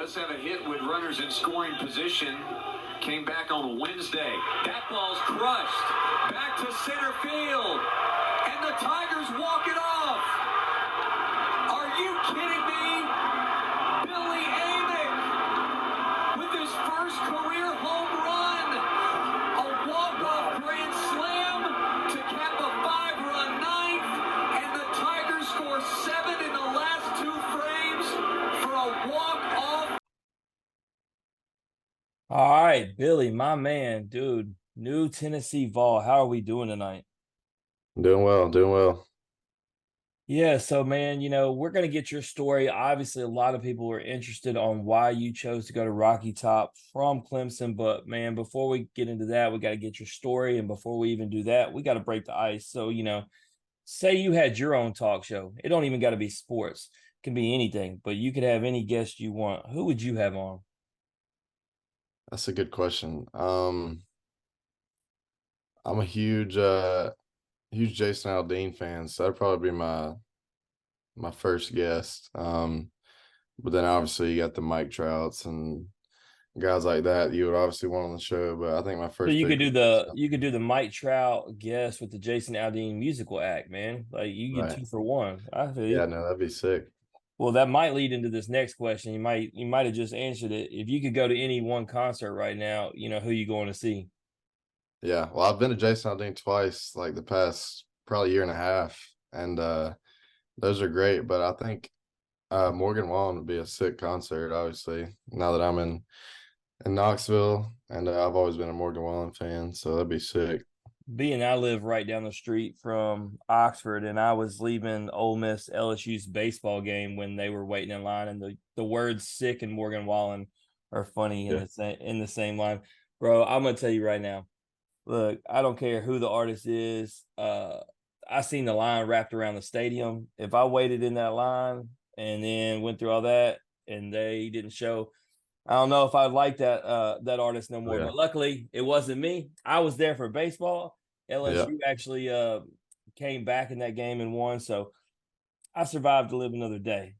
us have a hit with runners in scoring position. Came back on Wednesday. That ball's crushed. Back to center field. And the Tigers walk it off. Are you kidding me? Billy Amick with his first career home run. A walk-off grand slam to cap a 5-run ninth. And the Tigers score 7 in the last 2 frames for a walk-off. All right, Billy, my man, dude, new Tennessee Vol. How are we doing tonight? Doing well, doing well. Yeah, so man, we're gonna get your story. Obviously, a lot of people are interested on why you chose to go to Rocky Top from Clemson. But man, before we get into that, we got to get your story. And before we even do that, we got to break the ice. So, say you had your own talk show. It don't even got to be sports. It can be anything, but you could have any guest you want. Who would you have on? That's a good question. I'm a huge Jason Aldean fan, so that'd probably be my first guest. But then obviously you got the Mike Trouts and guys like that you would obviously want on the show. But I think my So first you could pick do was the Mike Trout guest with the Jason Aldean musical act, man. Like you get right. 2 for 1. I feel Yeah, you. no, that'd be sick. Well, that might lead into this next question. You might have just answered it. If you could go to any one concert right now, who you going to see? Yeah. Well, I've been to Jason Aldean twice, like the past probably year and a half, and those are great. But I think Morgan Wallen would be a sick concert, obviously, now that I'm in Knoxville, and I've always been a Morgan Wallen fan, so that'd be sick. Being I live right down the street from Oxford, and I was leaving Ole Miss LSU's baseball game when they were waiting in line, and the words "sick" and Morgan Wallen are funny in the same line, bro. I'm gonna tell you right now. Look, I don't care who the artist is. I seen the line wrapped around the stadium. If I waited in that line and then went through all that and they didn't show, I don't know if I like that artist no more. Yeah. But luckily, it wasn't me. I was there for baseball. LSU actually came back in that game and won, so I survived to live another day.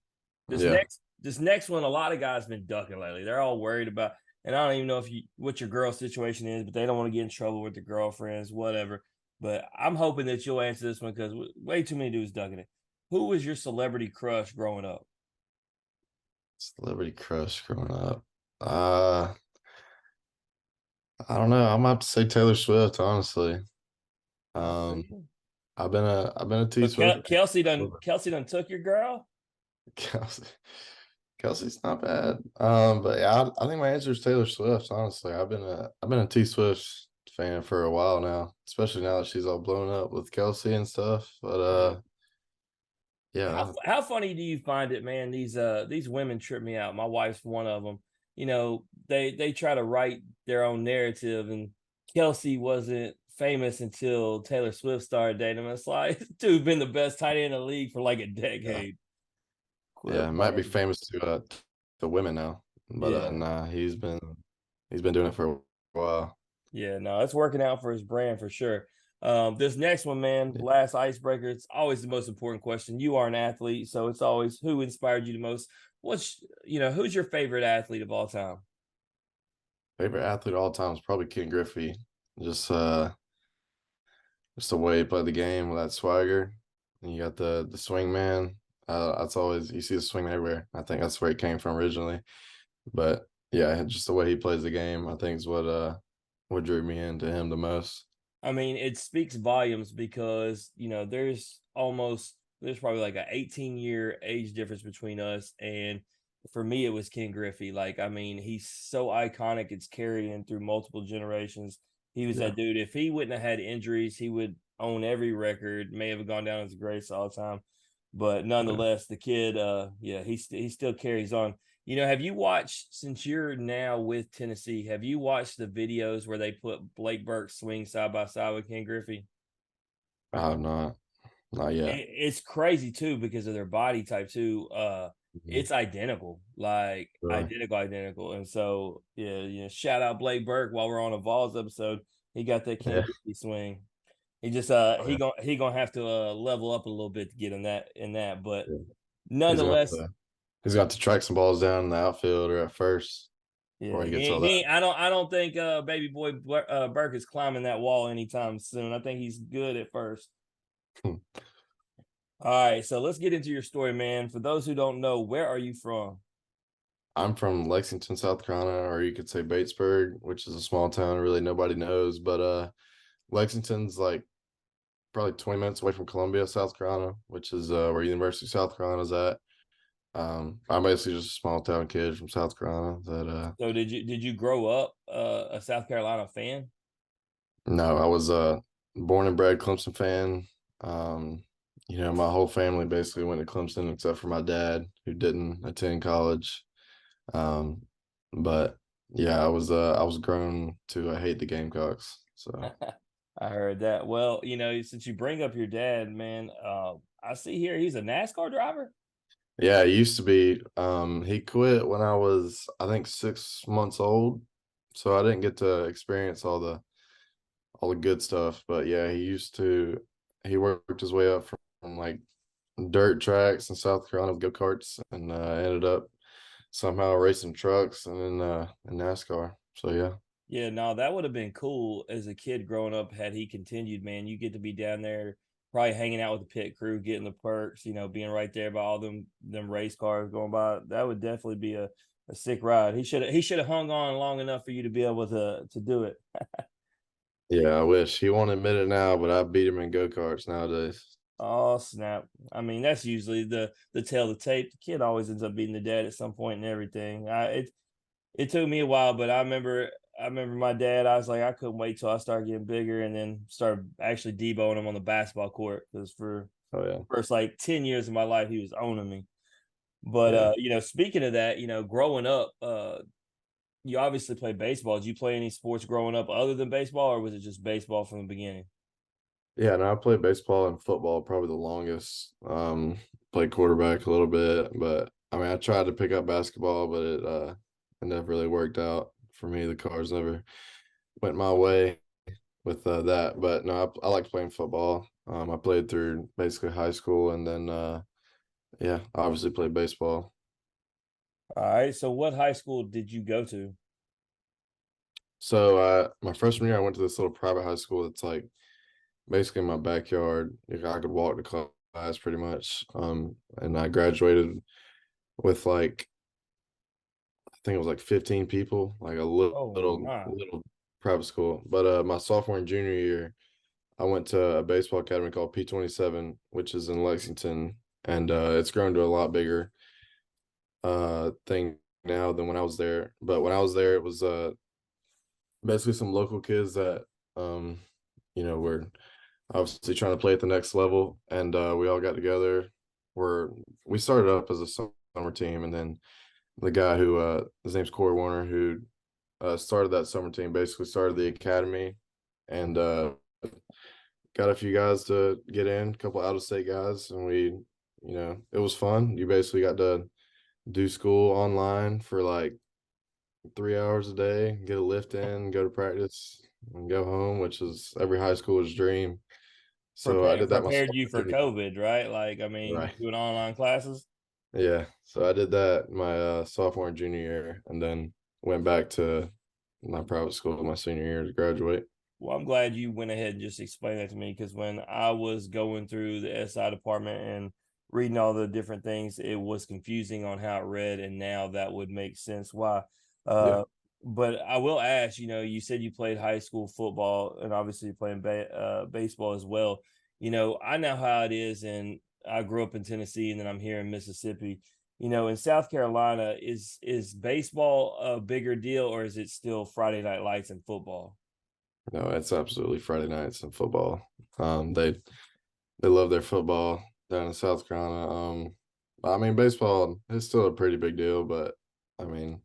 This next one, a lot of guys been ducking lately. They're all worried about, and I don't even know what your girl situation is, but they don't want to get in trouble with their girlfriends, whatever. But I'm hoping that you'll answer this one because way too many dudes ducking it. Who was your celebrity crush growing up? Celebrity crush growing up. I don't know. I'm about to say Taylor Swift, honestly. Um, I've been a T But Swift. Kelsey done took your girl. Kelsey's not bad. But yeah, I think my answer is Taylor Swift. Honestly, I've been a T Swift fan for a while now, especially now that she's all blown up with Kelsey and stuff. But yeah. How funny do you find it, man? These women trip me out. My wife's one of them. They try to write their own narrative, and Kelsey wasn't famous until Taylor Swift started dating him. It's like, dude, been the best tight end in the league for like a decade. Yeah, might be famous to women now, but nah, he's been doing it for a while. Yeah, no, it's working out for his brand for sure. This next one, man, last icebreaker. It's always the most important question. You are an athlete, so it's always who inspired you the most. Who's your favorite athlete of all time? Favorite athlete of all time is probably Ken Griffey. Just the way he played the game with that swagger. And you got the swing man. That's always, you see the swing everywhere. I think that's where it came from originally. But yeah, just the way he plays the game, I think is what drew me into him the most. I mean, it speaks volumes because there's probably like an 18-year age difference between us, and for me it was Ken Griffey. Like, I mean, he's so iconic, it's carrying through multiple generations. He was that dude. If he wouldn't have had injuries, he would own every record, may have gone down as the greatest all time. But nonetheless, the kid, he still carries on. Have you watched, since you're now with Tennessee, have you watched the videos where they put Blake Burke swing side by side with Ken Griffey? I have not yet. It's crazy too because of their body type too. It's identical, like identical. And so, shout out Blake Burke while we're on a Vols episode. He got that Ken Griffey swing. He just he gonna have to level up a little bit to get in that. But nonetheless, He's got to track some balls down in the outfield or at first Yeah, before he gets all that. I don't think baby boy Burke is climbing that wall anytime soon. I think he's good at first. All right, so let's get into your story, man. For those who don't know, where are you from? I'm from Lexington, South Carolina, or you could say Batesburg, which is a small town really nobody knows. But Lexington's like probably 20 minutes away from Columbia, South Carolina, which is where University of South Carolina is at. I'm basically just a small town kid from South Carolina that So did you grow up a South Carolina fan? no, I was a born and bred Clemson fan. My whole family basically went to Clemson except for my dad, who didn't attend college. Um, but yeah, I was grown to hate the Gamecocks. So I heard that. Well, since you bring up your dad, man, I see here he's a NASCAR driver. yeah, it used to be. He quit when I was, I think, 6 months old, so I didn't get to experience all the good stuff. But yeah, he worked his way up from like dirt tracks in South Carolina with go-karts and ended up somehow racing trucks and then in NASCAR. So yeah. Yeah, no, that would have been cool as a kid growing up had he continued, man. You get to be down there, probably hanging out with the pit crew, getting the perks, being right there by all them race cars going by. That would definitely be a sick ride. He should have hung on long enough for you to be able to do it. Yeah, I wish he won't admit it now, but I beat him in go-karts nowadays. Oh snap! I mean, that's usually the tail of the tape. The kid always ends up beating the dad at some point and everything. It took me a while, but I remember my dad. I was like, I couldn't wait till I started getting bigger, and then started actually deboing him on the basketball court because for Oh yeah. the first like 10 years of my life, he was owning me. But Yeah. speaking of that, growing up, you obviously played baseball. Did you play any sports growing up other than baseball, or was it just baseball from the beginning? Yeah, no, I played baseball and football probably the longest. Played quarterback a little bit, but I mean I tried to pick up basketball, but it never really worked out for me. The cards never went my way with that. But no, I like playing football. I played through basically high school and then yeah, obviously played baseball. All right. So, what high school did you go to? So my freshman year I went to this little private high school that's like basically in my backyard. Like, I could walk to class pretty much. And I graduated with like I think it was like 15 people, like a Oh my. little private school. But my sophomore and junior year, I went to a baseball academy called P27, which is in Lexington, and it's grown to a lot bigger thing now than when I was there. But when I was there, it was basically some local kids that um were obviously trying to play at the next level, and we all got together. We started up as a summer team, and then the guy who his name's Corey Warner, who started that summer team, basically started the academy, and got a few guys to get in, a couple out of state guys, and it was fun. You basically got to do school online for like 3 hours a day, get a lift in, go to practice, and go home, which is every high schooler's dream. So I did that my Prepared you sophomore for junior. COVID, right? Like, I mean, Right. doing online classes. Yeah. So I did that my sophomore and junior year, and then went back to my private school my senior year to graduate. Well, I'm glad you went ahead and just explained that to me because when I was going through the SI department and reading all the different things, it was confusing on how it read, and now that would make sense why. Yeah. Uh, but I will ask, you said you played high school football and obviously playing baseball as well. I know how it is, and I grew up in Tennessee, and then I'm here in Mississippi. In South Carolina, is baseball a bigger deal, or is it still Friday night lights and football? No, it's absolutely Friday nights and football. They love their football down in South Carolina. I mean, baseball is still a pretty big deal, but I mean,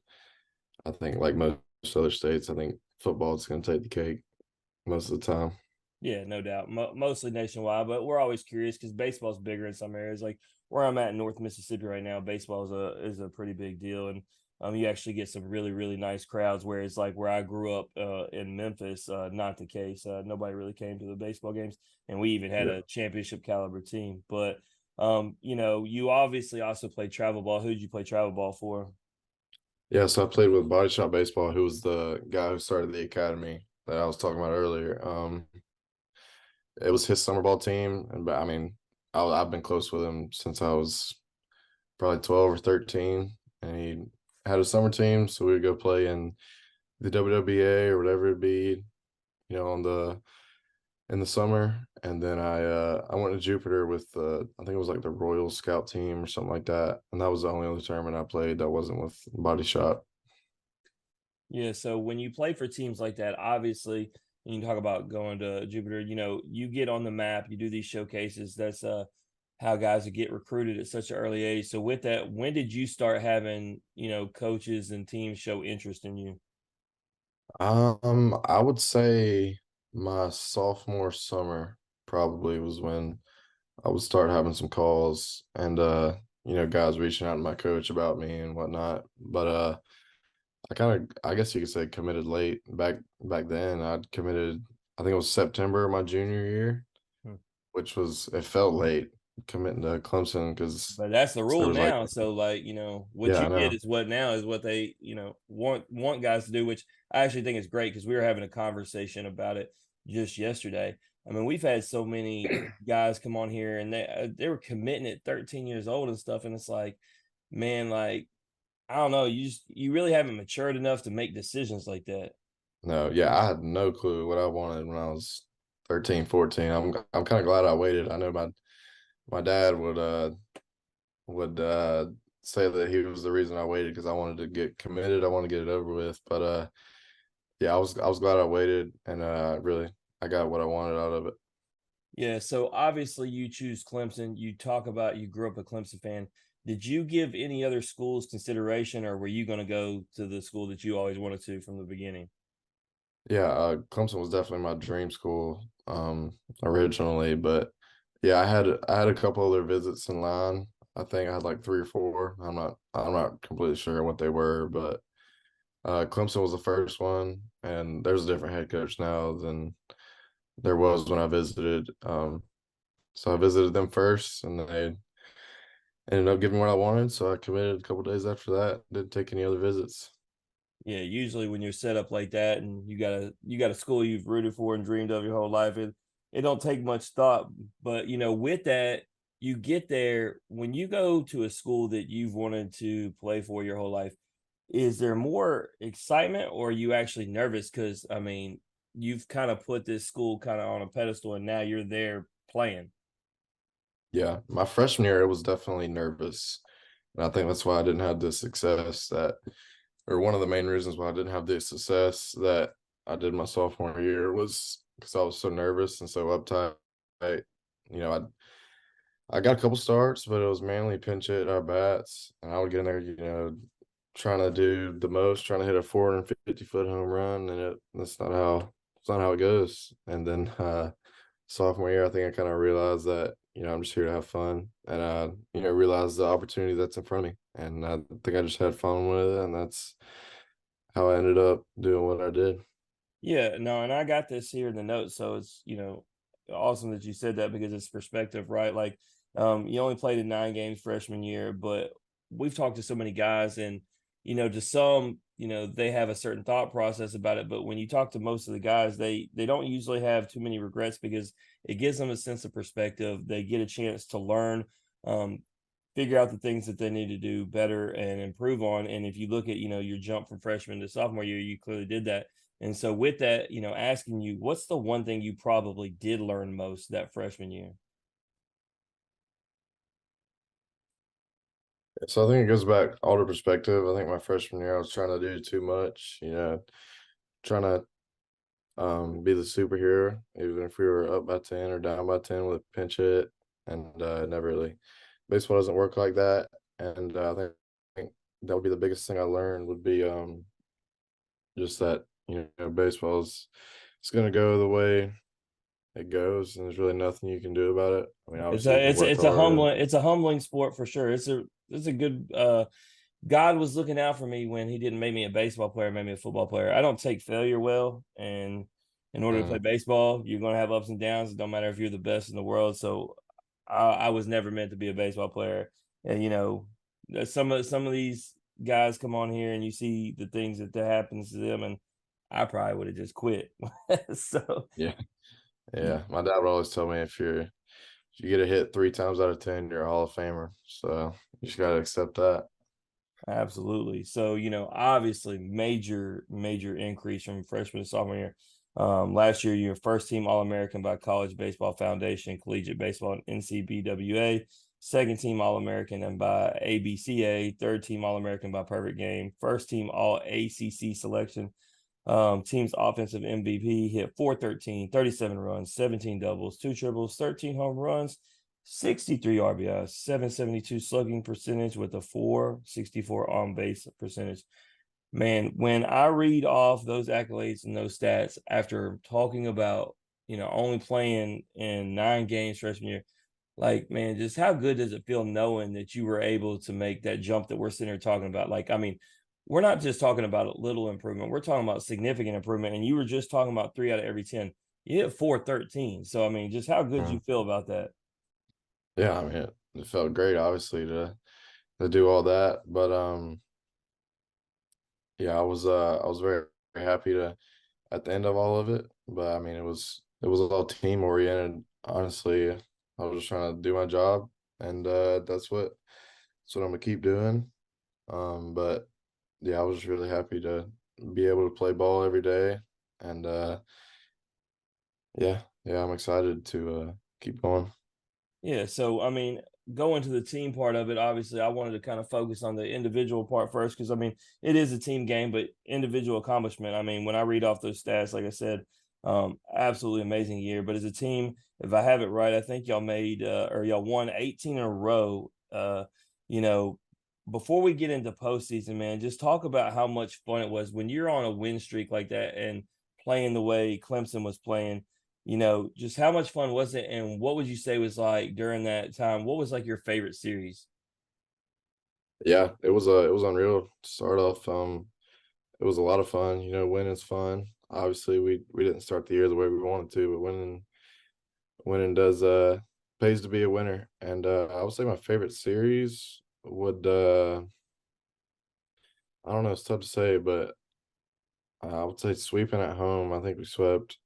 I think like most other states, I think football is going to take the cake most of the time. Yeah, no doubt. Mostly nationwide, but we're always curious because baseball's bigger in some areas. Like where I'm at in North Mississippi right now, baseball is a pretty big deal, and you actually get some really really nice crowds. Whereas like where I grew up in Memphis, not the case. Nobody really came to the baseball games, and we even had Yeah. a championship caliber team. But You obviously also played travel ball. Who did you play travel ball for? Yeah, so I played with Body Shop Baseball, who was the guy who started the academy that I was talking about earlier. It was his summer ball team, and but I mean, I've been close with him since I was probably 12 or 13, and he had a summer team, so we would go play in the WWBA or whatever it'd be, on the in the summer. And then I went to Jupiter with I think it was like the Royal Scout team or something like that, and that was the only other tournament I played that wasn't with Body Shop. Yeah, so when you play for teams like that, obviously, and you talk about going to Jupiter, you get on the map, you do these showcases. That's how guys would get recruited at such an early age. So with that, when did you start having, coaches and teams show interest in you? I would say my sophomore summer probably was when I would start having some calls and guys reaching out to my coach about me and whatnot. But I guess you could say committed late. Back then I'd committed, I think it was September of my junior year, Hmm. which it felt late committing to Clemson because But that's the there rule was like, now. So like, what yeah, you I did know. is what now is what they, want guys to do, which I actually think is great because we were having a conversation about it just yesterday. I mean, we've had so many guys come on here and they were committing at 13 years old and stuff, and it's like, man, like I don't know, you really haven't matured enough to make decisions like that. No, yeah, I had no clue what I wanted when I was 13, 14. I'm kind of glad I waited. I know my dad would say that he was the reason I waited because I wanted to get committed. I want to get it over with. But yeah, I was glad I waited, and really I got what I wanted out of it. Yeah, so obviously you choose Clemson. You talk about you grew up a Clemson fan. Did you give any other schools consideration, or were you going to go to the school that you always wanted to from the beginning? Yeah, Clemson was definitely my dream school originally, but yeah, I had a couple other visits in line. I think I had like three or four. I'm not completely sure what they were, but Clemson was the first one, and there's a different head coach now than there was when I visited. So I visited them first, and they ended up giving me what I wanted. So I committed a couple days after that. Didn't take any other visits. Yeah, usually when you're set up like that and you got a school you've rooted for and dreamed of your whole life, it don't take much thought. But with that, you get there when you go to a school that you've wanted to play for your whole life. Is there more excitement or are you actually nervous? Because I mean, you've kind of put this school kind of on a pedestal and now you're there playing. Yeah, my freshman year, it was definitely nervous, and I think that's why I didn't have the success that, or one of the main reasons why I didn't have the success that I did my sophomore year was because I was so nervous and so uptight. You know, I got a couple starts, but it was mainly pinch hit our bats, and I would get in there, trying to do the most, trying to hit a 450-foot home run, and that's not how it goes. And then sophomore year, I think I kind of realized that I'm just here to have fun, and realize the opportunity that's in front of me, and I think I just had fun with it, and that's how I ended up doing what I did. Yeah, no, and I got this here in the notes, so it's awesome that you said that because it's perspective, right? Like, you only played in 9 games freshman year, but we've talked to so many guys, and to some, they have a certain thought process about it, but when you talk to most of the guys, they don't usually have too many regrets because it gives them a sense of perspective. They get a chance to learn, um, figure out the things that they need to do better and improve on. And if you look at your jump from freshman to sophomore year, you clearly did that. And so with that, asking you, what's the one thing you probably did learn most that freshman year? So I think it goes back all to perspective. I think my freshman year, I was trying to do too much, trying to be the superhero, even if we were up by 10 or down by 10 with a pinch hit, and never really. Baseball doesn't work like that, and I think that would be the biggest thing I learned would be just that baseball's it's gonna go the way it goes, and there's really nothing you can do about it. I mean, It's obviously you a can it's a, work it's a hard and humbling it's a humbling sport for sure. It's a good God was looking out for me when he didn't make me a baseball player, made me a football player. I don't take failure well, and in order to play mm, baseball, you're going to have ups and downs. It don't matter if you're the best in the world. So I was never meant to be a baseball player. And some of these guys come on here and you see the things that happens to them, and I probably would have just quit. So Yeah. Yeah. My dad would always tell me if you get a hit 3 times out of 10, you're a Hall of Famer. So you just gotta accept that. absolutely. So, obviously major increase from freshman to sophomore year. Last year, you're first team All American by College Baseball Foundation, Collegiate Baseball, and NCBWA, second team All American and by ABCA, third team All American by Perfect Game, first team All ACC selection. Team's offensive MVP hit 413, 37 runs, 17 doubles, 2 triples, 13 home runs, 63 RBIs, 772 slugging percentage with a 464 on base percentage. Man, when I read off those accolades and those stats after talking about, only playing in 9 games freshman year, like, man, just how good does it feel knowing that you were able to make that jump that we're sitting here talking about? Like, I mean, we're not just talking about a little improvement, we're talking about significant improvement. And you were just talking about 3 out of every 10. You hit 413. So, I mean, just how good you Mm. feel about that? Yeah, I mean, it felt great, obviously, to do all that. But yeah, I was very, very happy to at the end of all of it. But I mean, it was all team oriented. Honestly, I was just trying to do my job, and that's what I'm gonna keep doing. But yeah, I was just really happy to be able to play ball every day, and yeah, I'm excited to keep going. Yeah, so I mean, going to the team part of it, obviously, I wanted to kind of focus on the individual part first because I mean, it is a team game, but individual accomplishment. I mean, when I read off those stats, like I said, absolutely amazing year. But as a team, if I have it right, I think y'all made or y'all won 18 in a row. You know, before we get into postseason, man, just talk about how much fun it was when you're on a win streak like that and playing the way Clemson was playing. Just how much fun was it? And what would you say was like during that time? What was like your favorite series? Yeah, it was unreal to start off. It was a lot of fun. Winning's fun. Obviously, we didn't start the year the way we wanted to, but winning does pays to be a winner. And I would say my favorite series would I don't know, it's tough to say, but I would say sweeping at home. I think we swept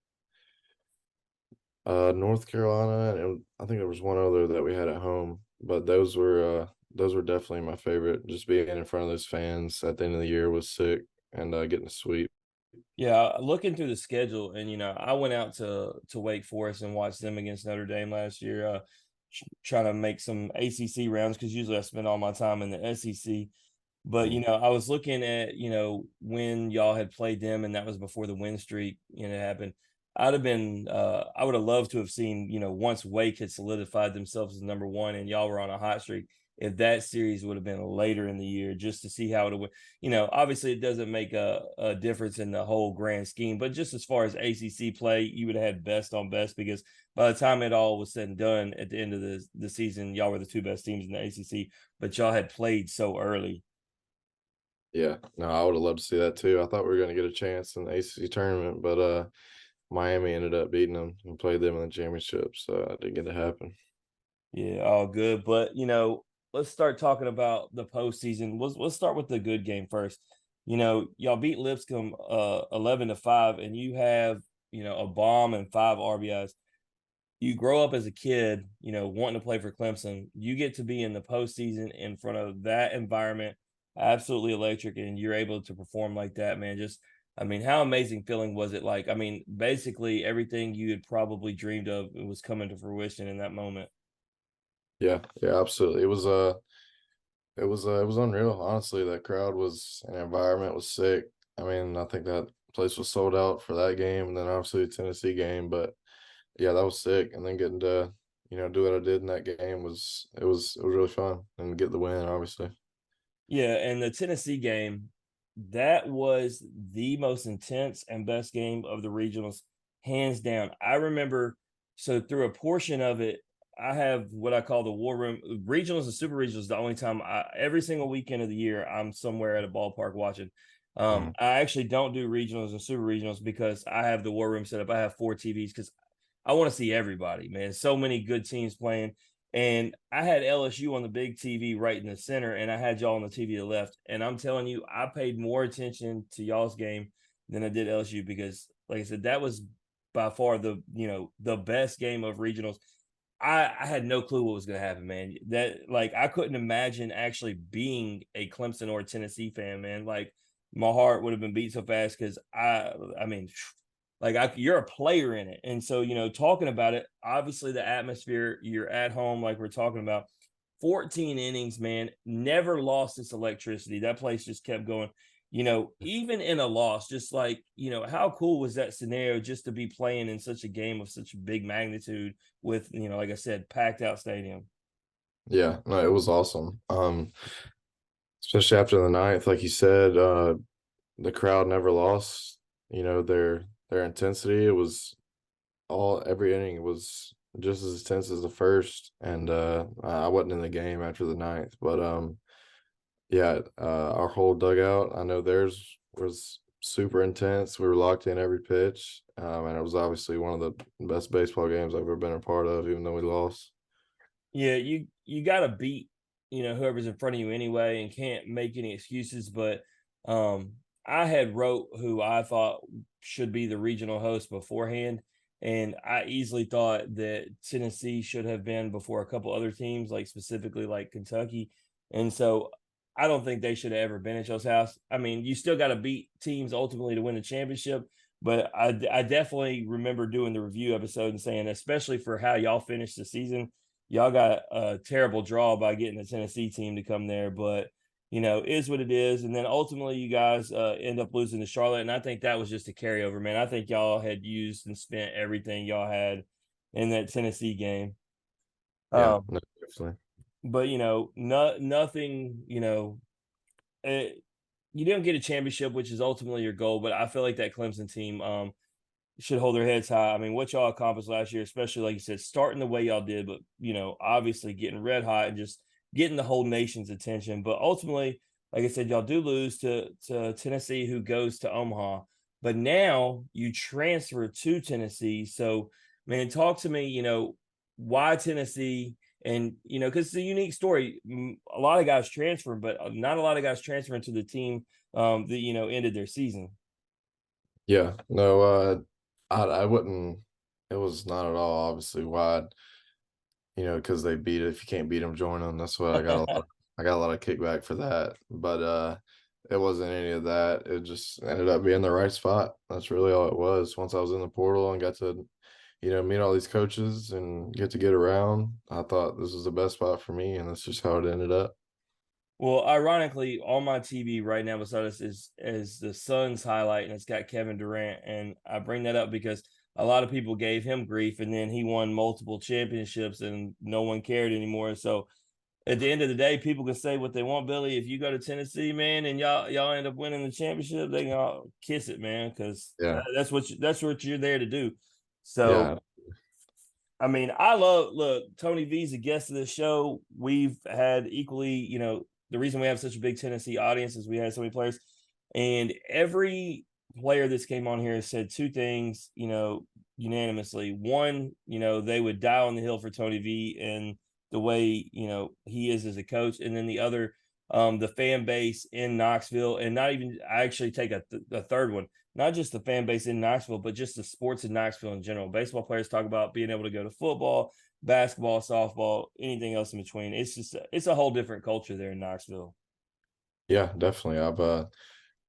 North Carolina, and I think there was one other that we had at home, but those were definitely my favorite. Just being in front of those fans at the end of the year was sick, and getting a sweep. Yeah, looking through the schedule, and I went out to Wake Forest and watched them against Notre Dame last year, trying to make some ACC rounds because usually I spend all my time in the SEC. But Mm. I was looking at when y'all had played them, and that was before the win streak happened. I would have loved to have seen once Wake had solidified themselves as number one, and y'all were on a hot streak. If that series would have been later in the year, just to see how it would, obviously it doesn't make a difference in the whole grand scheme, but just as far as ACC play, you would have had best on best because by the time it all was said and done at the end of the season, y'all were the 2 best teams in the ACC, but y'all had played so early. Yeah, no, I would have loved to see that too. I thought we were going to get a chance in the ACC tournament, but Miami ended up beating them and played them in the championship, so I didn't get to happen. Yeah, all good. But let's start talking about the postseason. Let's start with the good game first. Y'all beat Lipscomb 11-5, and you have a bomb and 5 RBIs. You grow up as a kid, wanting to play for Clemson. You get to be in the postseason in front of that environment, absolutely electric, and you're able to perform like that, man. Just, I mean, how amazing feeling was it? Like, I mean, basically everything you had probably dreamed of was coming to fruition in that moment. Yeah, yeah, absolutely. It was unreal. Honestly, that crowd was and environment was sick. I mean, I think that place was sold out for that game, and then obviously the Tennessee game. But yeah, that was sick. And then getting to do what I did in that game was really fun and get the win, obviously. Yeah, and the Tennessee game, that was the most intense and best game of the regionals, hands down. I remember, so through a portion of it, I have what I call the war room. Regionals and super regionals, the only time every single weekend of the year, I'm somewhere at a ballpark watching. Mhm. I actually don't do regionals and super regionals because I have the war room set up. I have 4 TVs because I want to see everybody, man. So many good teams playing. And I had LSU on the big TV right in the center, and I had y'all on the TV to the left. And I'm telling you, I paid more attention to y'all's game than I did LSU because, like I said, that was by far the best game of regionals. I had no clue what was going to happen, man. That like I couldn't imagine actually being a Clemson or Tennessee fan, man. Like my heart would have been beat so fast because I mean, you're a player in it. And so, talking about it, obviously the atmosphere, you're at home, like we're talking about. 14 innings, man, never lost its electricity. That place just kept going. Even in a loss, just like, how cool was that scenario just to be playing in such a game of such big magnitude with, like I said, packed out stadium. Yeah, no, it was awesome. Especially after the ninth, like you said, the crowd never lost, their intensity. It was every inning was just as intense as the first, and I wasn't in the game after the ninth, but yeah, our whole dugout, I know theirs was super intense. We were locked in every pitch, and it was obviously one of the best baseball games I've ever been a part of, even though we lost. Yeah, you got to beat, whoever's in front of you anyway and can't make any excuses, but um I had wrote who I thought should be the regional host beforehand, and I easily thought that Tennessee should have been before a couple other teams, like specifically like Kentucky. And so I don't think they should have ever been at y'all's house. I mean, you still got to beat teams ultimately to win the championship, but I definitely remember doing the review episode and saying, especially for how y'all finished the season, y'all got a terrible draw by getting the Tennessee team to come there, but is what it is. And then ultimately, you guys end up losing to Charlotte, and I think that was just a carryover, man. I think y'all had used and spent everything y'all had in that Tennessee game. Yeah, Um, no, definitely. but nothing. You didn't get a championship, which is ultimately your goal. But I feel like that Clemson team should hold their heads high. I mean, what y'all accomplished last year, especially like you said, starting the way y'all did, but obviously getting red hot and just getting the whole nation's attention. But ultimately, like I said, y'all do lose to Tennessee, who goes to Omaha. But now you transfer to Tennessee. So, man, talk to me, why Tennessee? And, because it's a unique story. A lot of guys transfer, but not a lot of guys transferring to the team that, ended their season. Yeah, no, I wouldn't. It was not at all obviously why, because they beat it. If you can't beat them, join them. That's what I got a lot. I got a lot of kickback for that, but it wasn't any of that. It just ended up being the right spot. That's really all it was. Once I was in the portal and got to, meet all these coaches and get around, I thought this was the best spot for me, and that's just how it ended up. Well, ironically, on my TV right now beside us is the Suns highlight, and it's got Kevin Durant. And I bring that up because a lot of people gave him grief, and then he won multiple championships, and no one cared anymore. So at the end of the day, people can say what they want, Billy. If you go to Tennessee, man, and y'all end up winning the championship, they can all kiss it, man, because Yeah, that's what you're there to do. So yeah, I mean, look, Tony V's a guest of the show. We've had equally, the reason we have such a big Tennessee audience is we had so many players. And every player that's came on here has said two things, unanimously. One, they would die on the hill for Tony V and the way, he is as a coach. And then the other, the fan base in Knoxville, and not even, I actually take a third one, not just the fan base in Knoxville, but just the sports in Knoxville in general. Baseball players talk about being able to go to football, basketball, softball, anything else in between. It's a whole different culture there in Knoxville. yeah, definitely.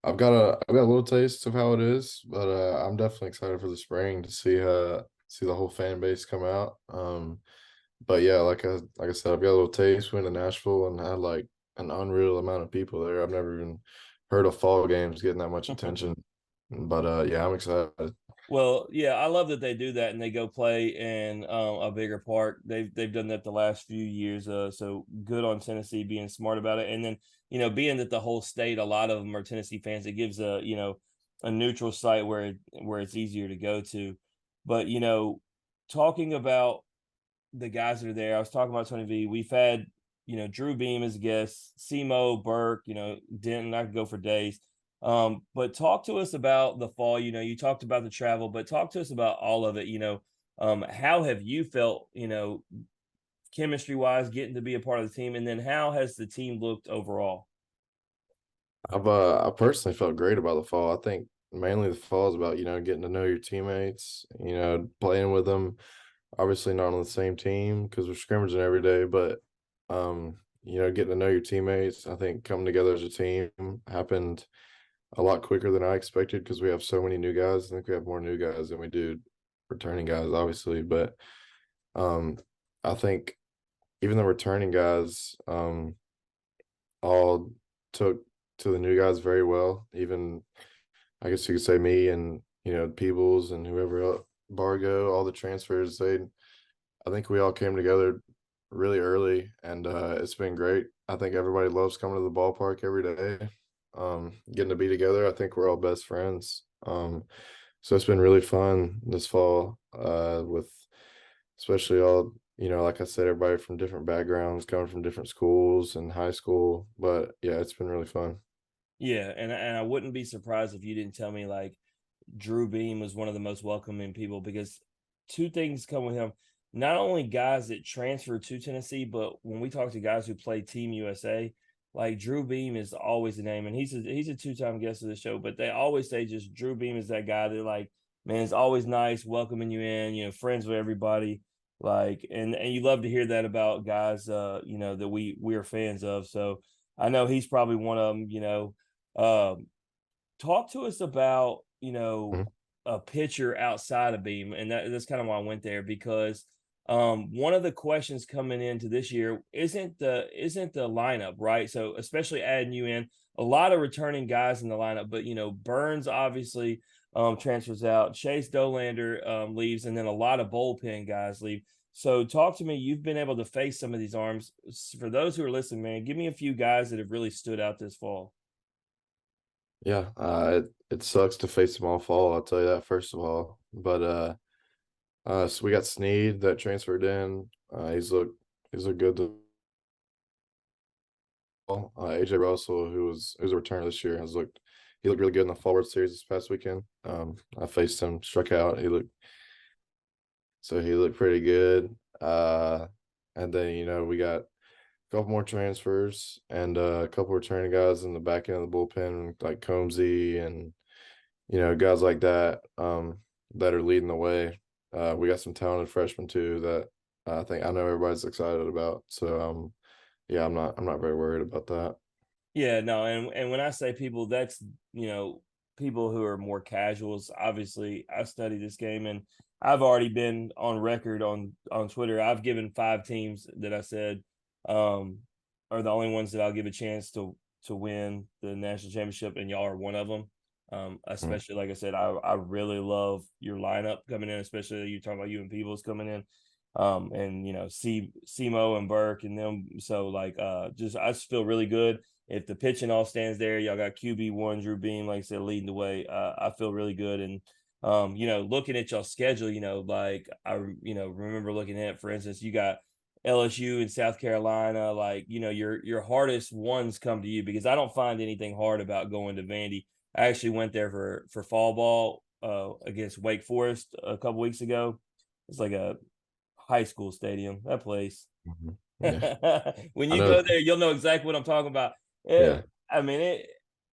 I've got a little taste of how it is, but I'm definitely excited for the spring to see the whole fan base come out. But yeah, like I said, I've got a little taste. Went to Nashville and had like an unreal amount of people there. I've never even heard of fall games getting that much attention. But yeah, I'm excited. Well, yeah, I love that they do that and they go play in a bigger park. They've done that the last few years. So good on Tennessee being smart about it. And then being that the whole state, a lot of them are Tennessee fans. It gives a neutral site where it's easier to go to. But talking about the guys that are there, I was talking about Tony V. We've had Drew Beam as a guest, Simo Burke, Denton. I could go for days. But talk to us about the fall. You talked about the travel, but talk to us about all of it. How have you felt, chemistry wise, getting to be a part of the team, and then how has the team looked overall? I personally felt great about the fall. I think mainly the fall is about, getting to know your teammates, playing with them. Obviously not on the same team because we're scrimmaging every day, but getting to know your teammates. I think coming together as a team happened a lot quicker than I expected because we have so many new guys. I think we have more new guys than we do returning guys, obviously. But I think even the returning guys all took to the new guys very well. Even I guess you could say me and Peebles and whoever else, Bargo, all the transfers. I think we all came together really early, and it's been great. I think everybody loves coming to the ballpark every day, getting to be together. I think we're all best friends. So it's been really fun this fall, with especially all, like I said, everybody from different backgrounds, coming from different schools and high school. But yeah, it's been really fun. Yeah, and I wouldn't be surprised if you didn't tell me like Drew Beam was one of the most welcoming people because two things come with him. Not only guys that transfer to Tennessee, but when we talk to guys who play Team USA, like Drew Beam is always a name, and he's a two-time guest of the show. But they always say just Drew Beam is that guy that like, man, is always nice, welcoming you in, friends with everybody, like, and you love to hear that about guys, that we're fans of. So I know he's probably one of them. Um, Talk to us about, Mhm. a pitcher outside of Beam, and that's kind of why I went there because one of the questions coming into this year isn't the lineup, right? So especially adding you in, a lot of returning guys in the lineup, but Burns obviously transfers out, Chase Dolander leaves, and then a lot of bullpen guys leave. So talk to me. You've been able to face some of these arms. For those who are listening, man, give me a few guys that have really stood out this fall. Yeah, it sucks to face them all fall. I'll tell you that first of all. But so we got Sneed that transferred in. He's looked good. AJ Russell, who's a returner this year, he looked really good in the Forward Series this past weekend. I faced him, struck out. He looked pretty good. And then we got a couple more transfers and a couple returning guys in the back end of the bullpen, like Combsy and guys like that, that are leading the way. We got some talented freshmen too that I know everybody's excited about. So yeah, I'm not very worried about that. Yeah, no, and when I say people, that's people who are more casuals. Obviously, I study this game, and I've already been on record on Twitter. I've given 5 teams that I said are the only ones that I'll give a chance to win the national championship, and y'all are one of them. Mm. Especially like I said, I really love your lineup coming in, especially you talking about you and Peebles coming in. And Simo and Burke and them. So like I just feel really good if the pitching all stands there. Y'all got QB1 Drew Beam, like I said, leading the way. I feel really good. And looking at y'all schedule, like I remember looking at, for instance, you got LSU and South Carolina, like your hardest ones come to you because I don't find anything hard about going to Vandy. I actually went there for fall ball against Wake Forest a couple weeks ago. It's like a high school stadium. That place. Mhm. Yeah, When I you go know. there, you'll know exactly what I'm talking about. Yeah, I mean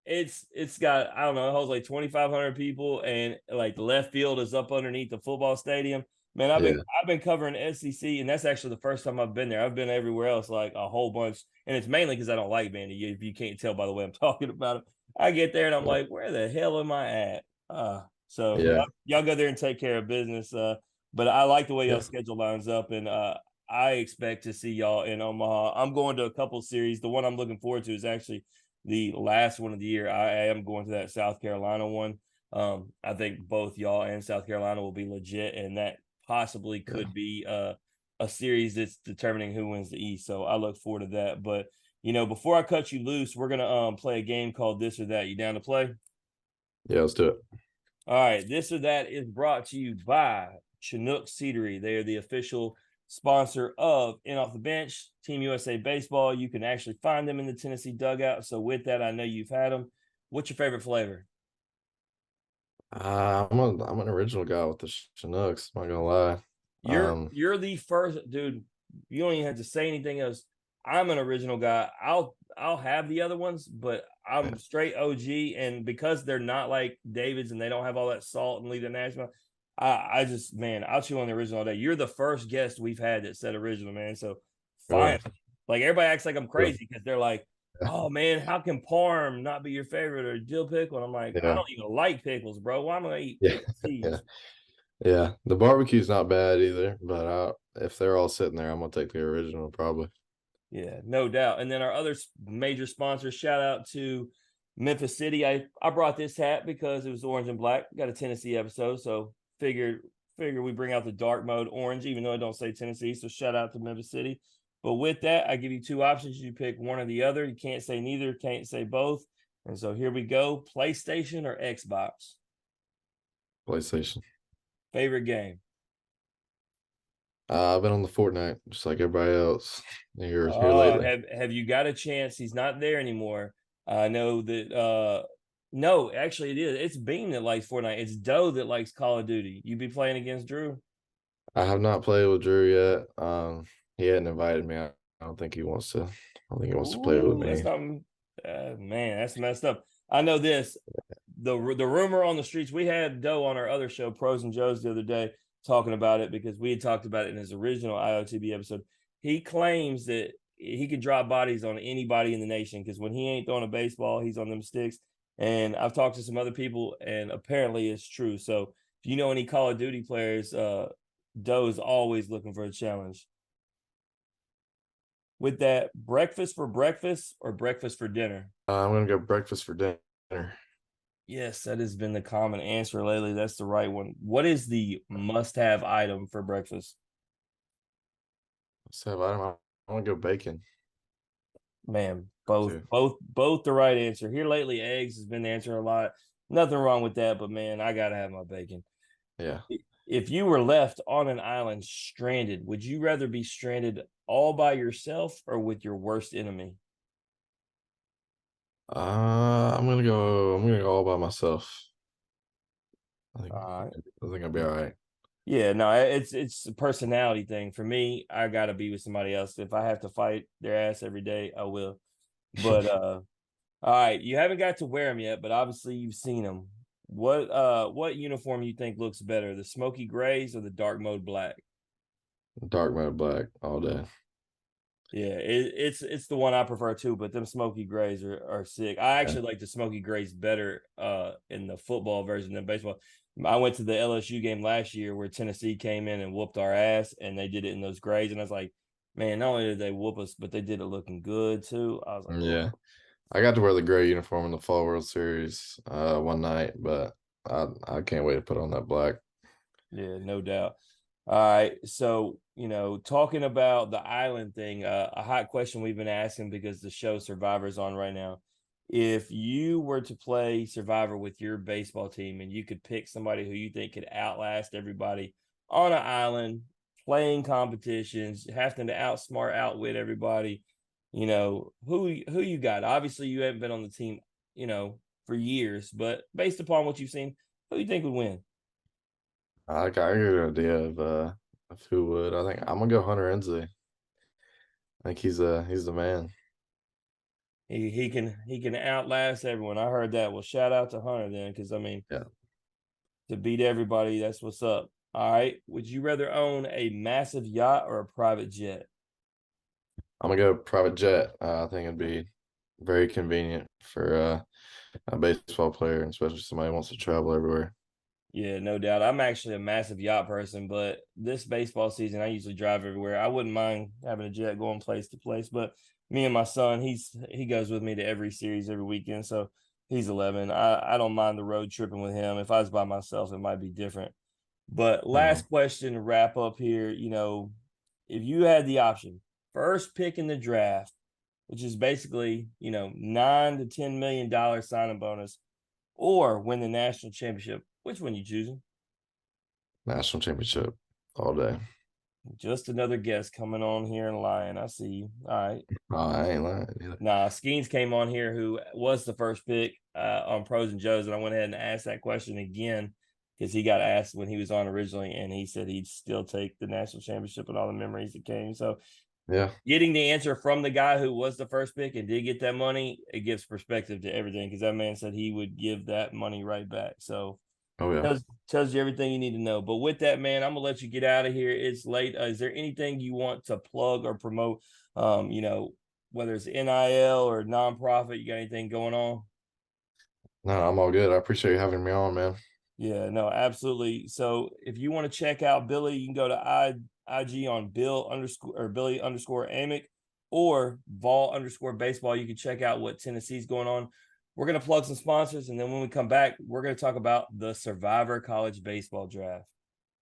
it's got, I don't know, it holds like 2,500 people, and like the left field is up underneath the football stadium. Man, I've been yeah, I've been covering SEC, and that's actually the first time I've been there. I've been everywhere else like a whole bunch, and it's mainly because I don't like Vandy. If you can't tell by the way I'm talking about it, I get there and I'm yeah, like, where the hell am I at? So yeah, y'all go there and take care of business. But I like the way y'all yeah. schedule lines up, and I expect to see y'all in Omaha. I'm going to a couple series. The one I'm looking forward to is actually the last one of the year. I am going to that South Carolina one. I think both y'all and South Carolina will be legit, and that possibly Yeah. could be a series that's determining who wins the East. So I look forward to that. But before I cut you loose, we're gonna play a game called This or That. You down to play? Yeah, let's do it. All right, This or That is brought to you by Chinook Seedery. They are the official sponsor of In Off the Bench, Team USA Baseball. You can actually find them in the Tennessee dugout. So with that, I know you've had them. What's your favorite flavor? I'm an original guy with the Chinooks. I'm not gonna lie. You're the first dude. You don't even have to say anything else. I'm an original guy. I'll have the other ones, but I'm straight OG. And because they're not like David's and they don't have all that salt and leave the national, I just, man, I'll chew on the original all day. You're the first guest we've had that said original, man. So fine. Like everybody acts like I'm crazy because they're like, oh man, how can parm not be your favorite or dill pickle? And I'm like, I don't even like pickles, bro. Why am I gonna eat pickle seeds? Yeah, the barbecue's not bad either, but if they're all sitting there, I'm gonna take the original probably. Yeah, no doubt. And then our other major sponsors, shout out to Memphis City. I brought this hat because it was orange and black. Got a Tennessee episode, so figure we bring out the dark mode orange, even though I don't say Tennessee. So shout out to Memphis City. But with that, I give you two options. You pick one or the other. You can't say neither, can't say both. And so here we go. PlayStation or Xbox? PlayStation. Favorite game? I've been on the Fortnite just like everybody else here lately. Have you got a chance? He's not there anymore. I know that no, actually it is. It's Bean that likes Fortnite. It's Doe that likes Call of Duty. You be playing against Drew? I have not played with Drew yet. He hadn't invited me. I don't think he wants to. I don't think he wants to play with me. That's not, man, that's messed up. I know this. The rumor on the streets, we had Doe on our other show, Pros and Joes, the other day talking about it because we had talked about it in his original IOTB episode. He claims that he can drop bodies on anybody in the nation because when he ain't throwing a baseball, he's on them sticks. And I've talked to some other people, and apparently it's true. So if you know any Call of Duty players, Doe is always looking for a challenge. With that, breakfast for breakfast or breakfast for dinner? I'm gonna go breakfast for dinner. Yes, that has been the common answer lately. That's the right one. What is the must-have item for breakfast? So I'm gonna go bacon. Man, both the right answer. Here lately, eggs has been the answer a lot. Nothing wrong with that, but man, I gotta have my bacon. Yeah. If you were left on an island stranded, would you rather be stranded all by yourself or with your worst enemy? I'm gonna go all by myself. I think I'll be all right. Yeah, no, it's a personality thing. For me, I gotta be with somebody else. If I have to fight their ass every day, I will. But all right, you haven't got to wear them yet, but obviously you've seen them. What uniform you think looks better, the smoky grays or the dark mode black? Dark mode black all day. Yeah, it's the one I prefer too, but them smoky grays are sick. I actually like the smoky grays better in the football version than baseball. I went to the LSU game last year where Tennessee came in and whooped our ass, and they did it in those grays, and I was like, man, not only did they whoop us, but they did it looking good too. I was like, yeah. I got to wear the gray uniform in the Fall World Series one night, but I can't wait to put on that black. Yeah, no doubt. All right, so talking about the island thing, a hot question we've been asking because the show Survivor's on right now. If you were to play Survivor with your baseball team and you could pick somebody who you think could outlast everybody on an island, playing competitions, having to outsmart, outwit everybody, who you got? Obviously, you haven't been on the team, for years, but based upon what you've seen, who do you think would win? I got a good idea of who would. I think I'm gonna go Hunter Ensley. I think he's the man. He can outlast everyone. I heard that. Well, shout out to Hunter then, because to beat everybody, that's what's up. All right. Would you rather own a massive yacht or a private jet? I'm gonna go private jet. I think it'd be very convenient for a baseball player, especially somebody who wants to travel everywhere. Yeah, no doubt. I'm actually a massive yacht person, but this baseball season, I usually drive everywhere. I wouldn't mind having a jet going place to place, but me and my son, he goes with me to every series every weekend, so he's 11. I don't mind the road tripping with him. If I was by myself, it might be different. But last question to wrap up here, if you had the option, first pick in the draft, which is basically, $9 to $10 million signing bonus, or win the national championship, which one you choosing? National championship all day. Just another guest coming on here and lying. I see you. All right. Oh, I ain't lying either. Nah, Skeens came on here who was the first pick on Pros and Joes, and I went ahead and asked that question again. because he got asked when he was on originally, and he said he'd still take the national championship and all the memories that came. So Yeah. getting the answer from the guy who was the first pick and did get that money, it gives perspective to everything, because that man said he would give that money right back. So Oh yeah. tells you everything you need to know. But with that, man, I'm gonna let you get out of here. It's late. Is there anything you want to plug or promote? Whether it's NIL or nonprofit, you got anything going on? No, I'm all good. I appreciate you having me on, man. Yeah, no, absolutely. So if you want to check out Billy, you can go to IG on Billy underscore Amick, or Vol_baseball. You can check out what Tennessee's going on. We're going to plug some sponsors, and then when we come back, we're going to talk about the Survivor College Baseball Draft.